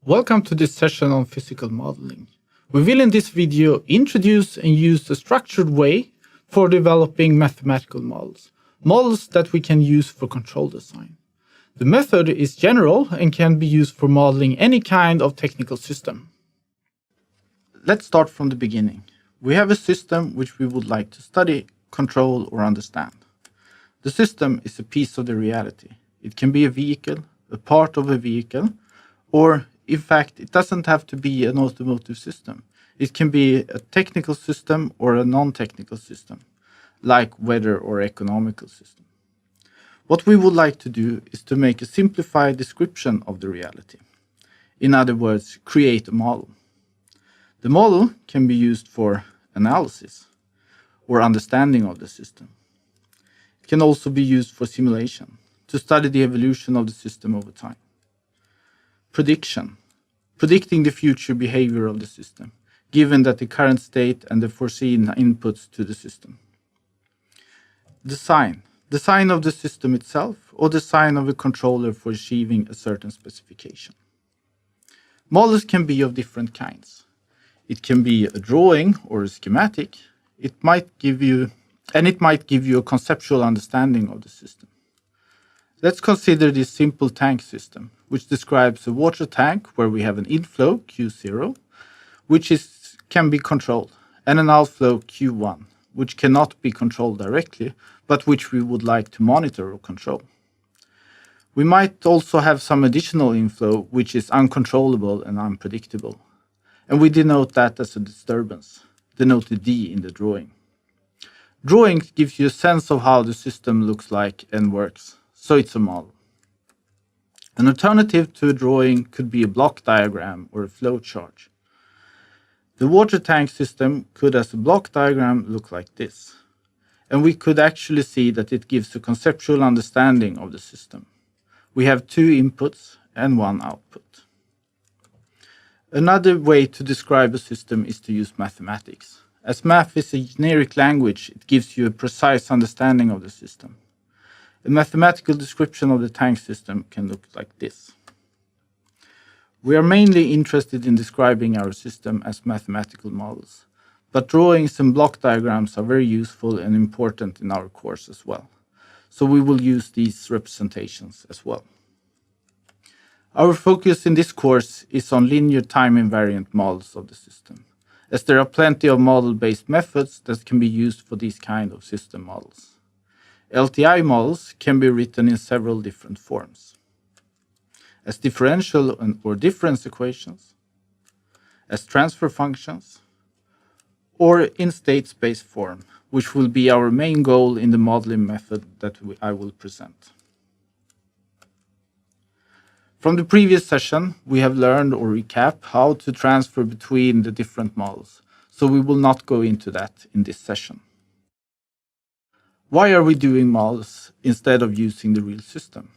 Welcome to this session on physical modeling. We will in this video introduce and use a structured way for developing mathematical models that we can use for control design. The method is general and can be used for modeling any kind of technical system. Let's start from the beginning. We have a system which we would like to study, control, or understand. The system is a piece of the reality. It can be a vehicle, a part of a vehicle, or in fact, it doesn't have to be an automotive system. It can be a technical system or a non-technical system, like weather or economical system. What we would like to do is to make a simplified description of the reality. In other words, create a model. The model can be used for analysis or understanding of the system. It can also be used for simulation, to study the evolution of the system over time. Prediction, predicting the future behavior of the system, given that the current state and the foreseen inputs to the system. Design of the system itself, or design of a controller for achieving a certain specification. Models can be of different kinds. It can be a drawing or a schematic. It might give you a conceptual understanding of the system. Let's consider this simple tank system, which describes a water tank where we have an inflow, Q0, which can be controlled, and an outflow, Q1, which cannot be controlled directly, but which we would like to monitor or control. We might also have some additional inflow, which is uncontrollable and unpredictable, and we denote that as a disturbance, denoted D in the drawing. Drawing gives you a sense of how the system looks like and works. So it's a model. An alternative to a drawing could be a block diagram or a flow chart. The water tank system could, as a block diagram, look like this. And we could actually see that it gives a conceptual understanding of the system. We have two inputs and one output. Another way to describe a system is to use mathematics. As math is a generic language, it gives you a precise understanding of the system. A mathematical description of the tank system can look like this. We are mainly interested in describing our system as mathematical models, but drawings and block diagrams are very useful and important in our course as well. So we will use these representations as well. Our focus in this course is on linear time invariant models of the system, as there are plenty of model-based methods that can be used for these kind of system models. LTI models can be written in several different forms. As differential or difference equations, as transfer functions, or in state space form, which will be our main goal in the modeling method that I will present. From the previous session, we have learned or recap how to transfer between the different models, so we will not go into that in this session. Why are we doing models instead of using the real system?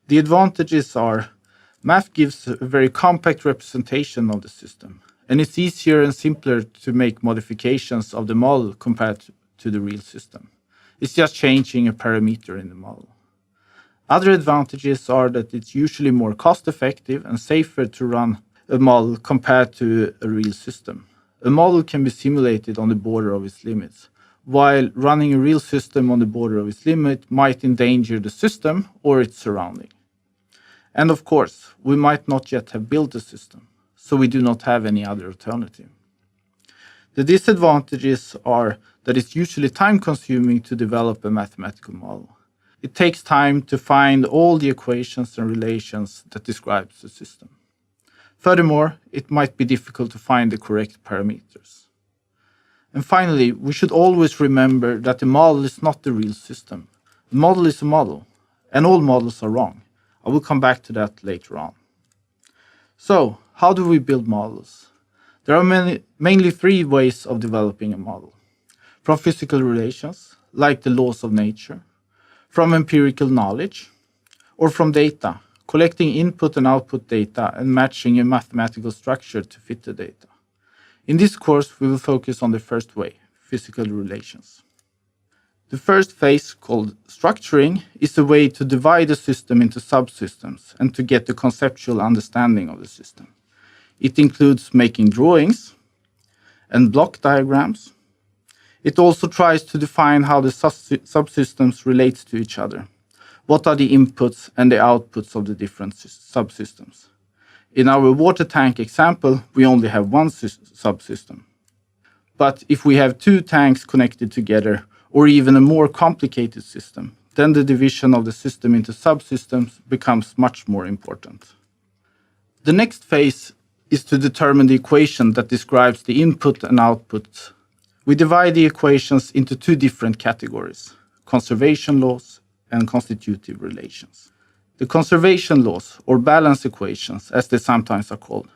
The advantages are math gives a very compact representation of the system, and it's easier and simpler to make modifications of the model compared to the real system. It's just changing a parameter in the model. Other advantages are that it's usually more cost-effective and safer to run a model compared to a real system. A model can be simulated on the border of its limits, while running a real system on the border of its limit might endanger the system or its surrounding. And of course, we might not yet have built a system, so we do not have any other alternative. The disadvantages are that it's usually time-consuming to develop a mathematical model. It takes time to find all the equations and relations that describes the system. Furthermore, it might be difficult to find the correct parameters. And finally, we should always remember that the model is not the real system. The model is a model, and all models are wrong. I will come back to that later on. So, how do we build models? There are mainly three ways of developing a model. From physical relations, like the laws of nature, from empirical knowledge, or from data, collecting input and output data and matching a mathematical structure to fit the data. In this course, we will focus on the first way, physical relations. The first phase, called structuring, is a way to divide the system into subsystems and to get a conceptual understanding of the system. It includes making drawings and block diagrams. It also tries to define how the subsystems relate to each other. What are the inputs and the outputs of the different subsystems? In our water tank example, we only have one subsystem. But if we have two tanks connected together, or even a more complicated system, then the division of the system into subsystems becomes much more important. The next phase is to determine the equation that describes the input and output. We divide the equations into two different categories: conservation laws and constitutive relations. The conservation laws, or balance equations, as they sometimes are called,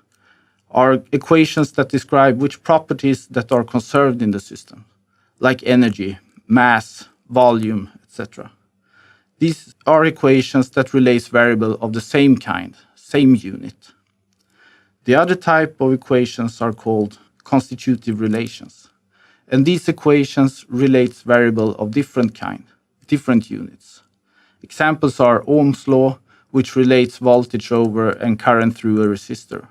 are equations that describe which properties that are conserved in the system, like energy, mass, volume, etc. These are equations that relate variables of the same kind, same unit. The other type of equations are called constitutive relations, and these equations relate variables of different kind, different units. Examples are Ohm's law, which relates voltage over and current through a resistor.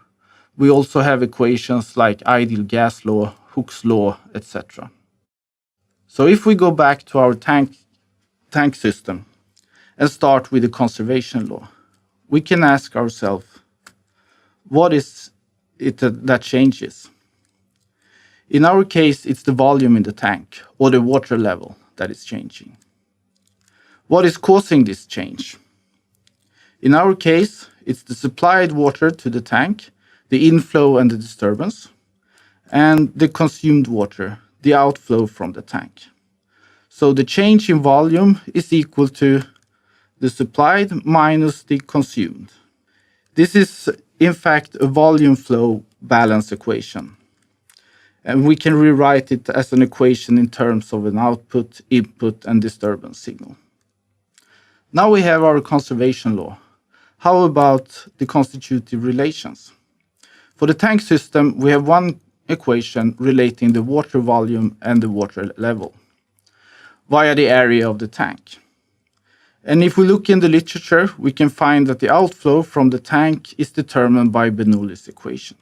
We also have equations like ideal gas law, Hooke's law, etc. So if we go back to our tank system and start with the conservation law, we can ask ourselves, what is it that changes? In our case, it's the volume in the tank, or the water level, that is changing. What is causing this change? In our case, it's the supplied water to the tank, the inflow and the disturbance, and the consumed water, the outflow from the tank. So the change in volume is equal to the supplied minus the consumed. This is, in fact, a volume flow balance equation. And we can rewrite it as an equation in terms of an output, input, and disturbance signal. Now we have our conservation law. How about the constitutive relations? For the tank system, we have one equation relating the water volume and the water level via the area of the tank. And if we look in the literature, we can find that the outflow from the tank is determined by Bernoulli's equation.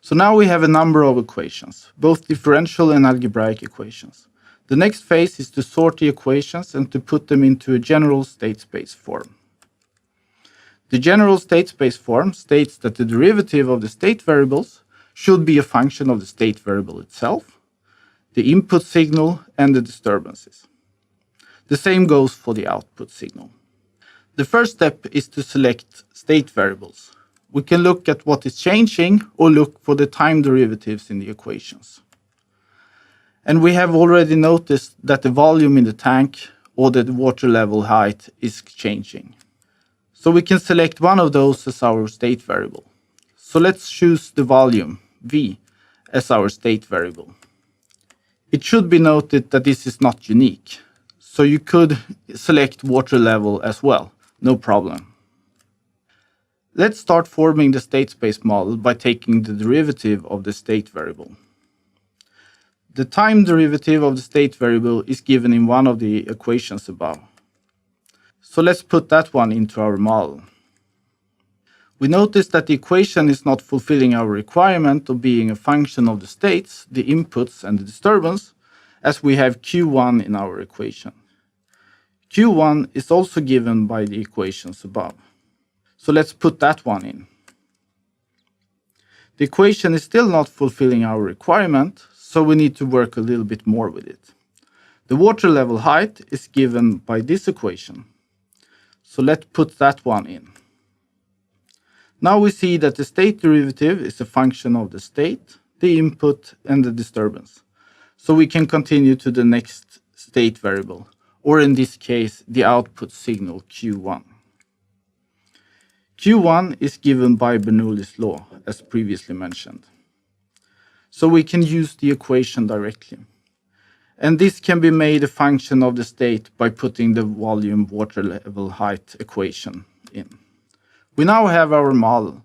So now we have a number of equations, both differential and algebraic equations. The next phase is to sort the equations and to put them into a general state space form. The general state space form states that the derivative of the state variables should be a function of the state variable itself, the input signal, and the disturbances. The same goes for the output signal. The first step is to select state variables. We can look at what is changing or look for the time derivatives in the equations. And we have already noticed that the volume in the tank or the water level height is changing. So we can select one of those as our state variable. So let's choose the volume, V, as our state variable. It should be noted that this is not unique. So you could select water level as well, no problem. Let's start forming the state space model by taking the derivative of the state variable. The time derivative of the state variable is given in one of the equations above. So let's put that one into our model. We notice that the equation is not fulfilling our requirement of being a function of the states, the inputs, and the disturbance, as we have Q1 in our equation. Q1 is also given by the equations above. So let's put that one in. The equation is still not fulfilling our requirement, so we need to work a little bit more with it. The water level height is given by this equation. So let's put that one in. Now we see that the state derivative is a function of the state, the input, and the disturbance. So we can continue to the next state variable, or in this case, the output signal Q1. Q1 is given by Bernoulli's law, as previously mentioned. So we can use the equation directly. And this can be made a function of the state by putting the volume water level height equation in. We now have our model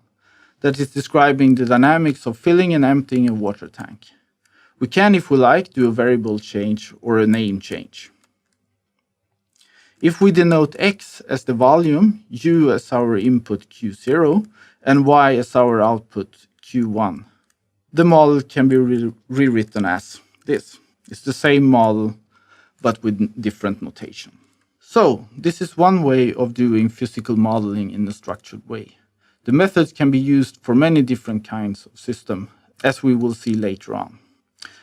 that is describing the dynamics of filling and emptying a water tank. We can, if we like, do a variable change or a name change. If we denote x as the volume, u as our input q0, and y as our output q1, the model can be rewritten as this. It's the same model, but with different notation. So, this is one way of doing physical modeling in a structured way. The methods can be used for many different kinds of systems, as we will see later on.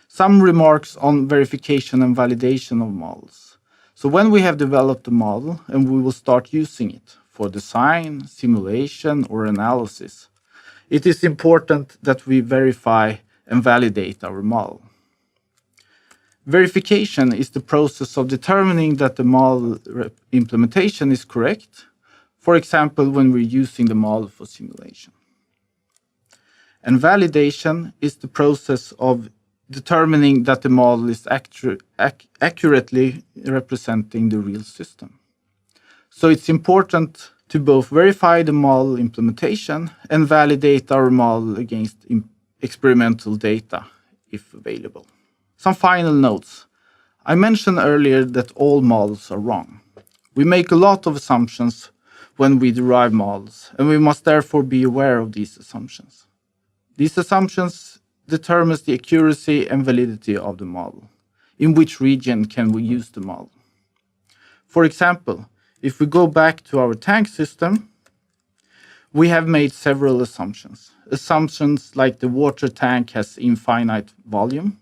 Some remarks on verification and validation of models. So when we have developed a model and we will start using it for design, simulation, or analysis, it is important that we verify and validate our model. Verification is the process of determining that the model implementation is correct, for example, when we're using the model for simulation. And validation is the process of determining that the model is accurately representing the real system. So it's important to both verify the model implementation and validate our model against experimental data, if available. Some final notes. I mentioned earlier that all models are wrong. We make a lot of assumptions when we derive models, and we must therefore be aware of these assumptions. These assumptions determine the accuracy and validity of the model. In which region can we use the model? For example, if we go back to our tank system, we have made several assumptions. Assumptions like the water tank has infinite volume,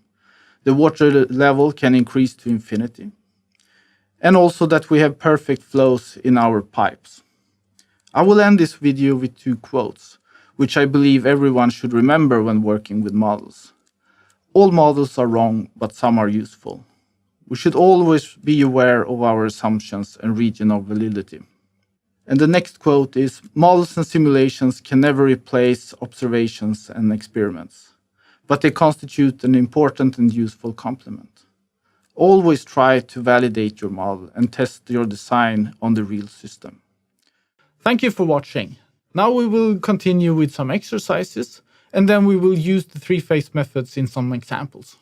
the water level can increase to infinity, and also that we have perfect flows in our pipes. I will end this video with 2 quotes, which I believe everyone should remember when working with models. All models are wrong, but some are useful. We should always be aware of our assumptions and region of validity. And the next quote is, models and simulations can never replace observations and experiments, but they constitute an important and useful complement. Always try to validate your model and test your design on the real system. Thank you for watching. Now we will continue with some exercises, and then we will use the 3-phase methods in some examples.